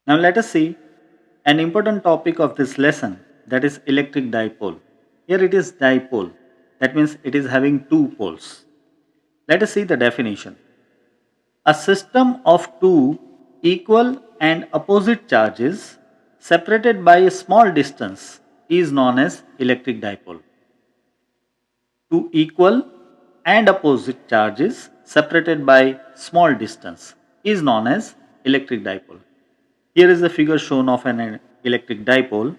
Now let us see an important topic of this lesson, that is electric dipole. Here it is dipole, that means it is having two poles. Let us see the definition. A system of two equal and opposite charges separated by a small distance is known as electric dipole. Two equal and opposite charges separated by small distance is known as electric dipole. Here is the figure shown of an electric dipole.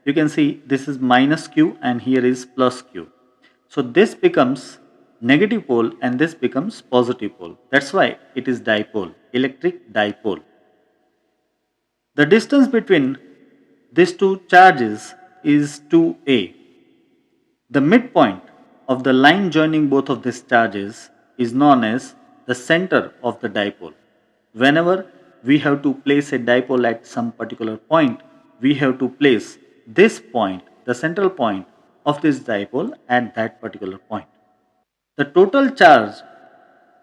You can see this is minus q and here is plus q. So this becomes negative pole and this becomes positive pole. That's why it is dipole, electric dipole. The distance between these two charges is 2a. The midpoint of the line joining both of these charges is known as the center of the dipole. Whenever we have to place a dipole at some particular point, we have to place this point, the central point of this dipole at that particular point. The total charge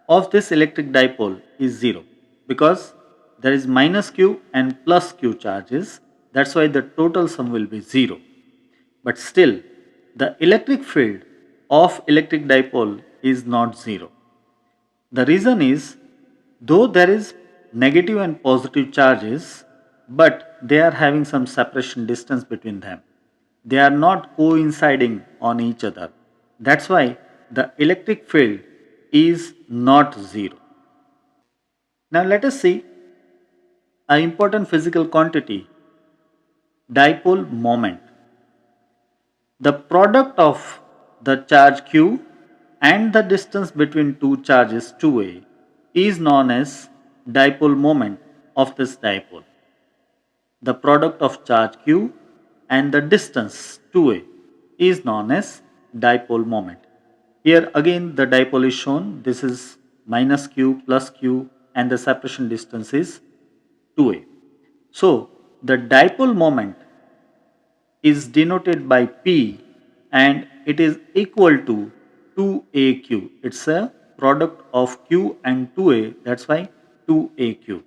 of this electric dipole is 0 because there is minus q and plus q charges. That's why the total sum will be 0. But still, the electric field of electric dipole is not 0. The reason is, though there is negative and positive charges, but they are having some separation distance between them. They are not coinciding on each other. That's why the electric field is not 0. Now let us see an important physical quantity, dipole moment. The product of the charge q and the distance between two charges 2a is known as dipole moment of this dipole. The product of charge q and the distance 2a is known as dipole moment. Here again the dipole is shown. This is minus q plus q and the separation distance is 2a. So the dipole moment is denoted by P and it is equal to 2aq. It's a product of q and 2a, that's why 2aq.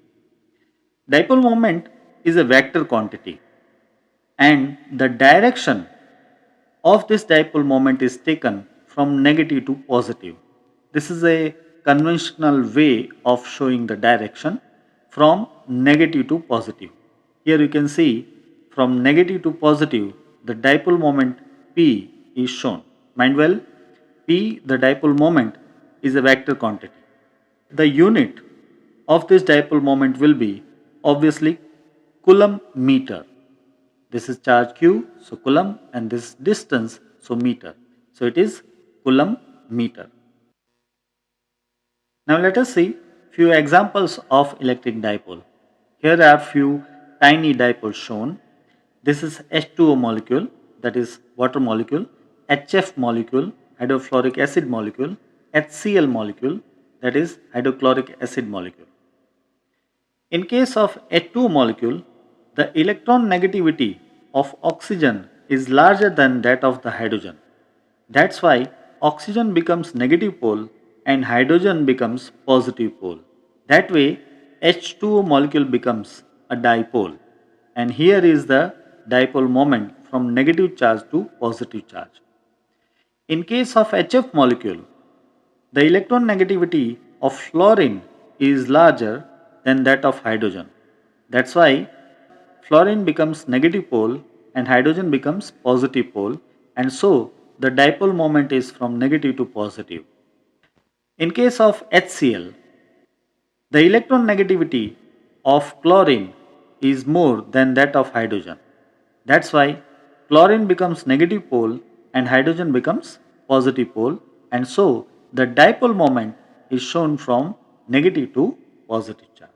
Dipole moment is a vector quantity and the direction of this dipole moment is taken from negative to positive. This is a conventional way of showing the direction from negative to positive. Here you can see from negative to positive the dipole moment P is shown. Mind well, P, the dipole moment, is a vector quantity. The unit of this dipole moment will be obviously coulomb meter. This is charge q, so coulomb, and this distance, so meter. So it is coulomb meter. Now let us see few examples of electric dipole. Here are few tiny dipoles shown. This is H2O molecule, that is water molecule, HF molecule, hydrofluoric acid molecule, HCl molecule, that is hydrochloric acid molecule. In case of H2O molecule, the electron negativity of oxygen is larger than that of the hydrogen. That's why oxygen becomes negative pole and hydrogen becomes positive pole. That way H2O molecule becomes a dipole, and here is the dipole moment from negative charge to positive charge. In case of HF molecule, the electron negativity of fluorine is larger than that of hydrogen. That's why fluorine becomes negative pole and hydrogen becomes positive pole, and so the dipole moment is from negative to positive. In case of HCl, the electron negativity of chlorine is more than that of hydrogen. That's why chlorine becomes negative pole and hydrogen becomes positive pole, and so the dipole moment is shown from negative to positive charge.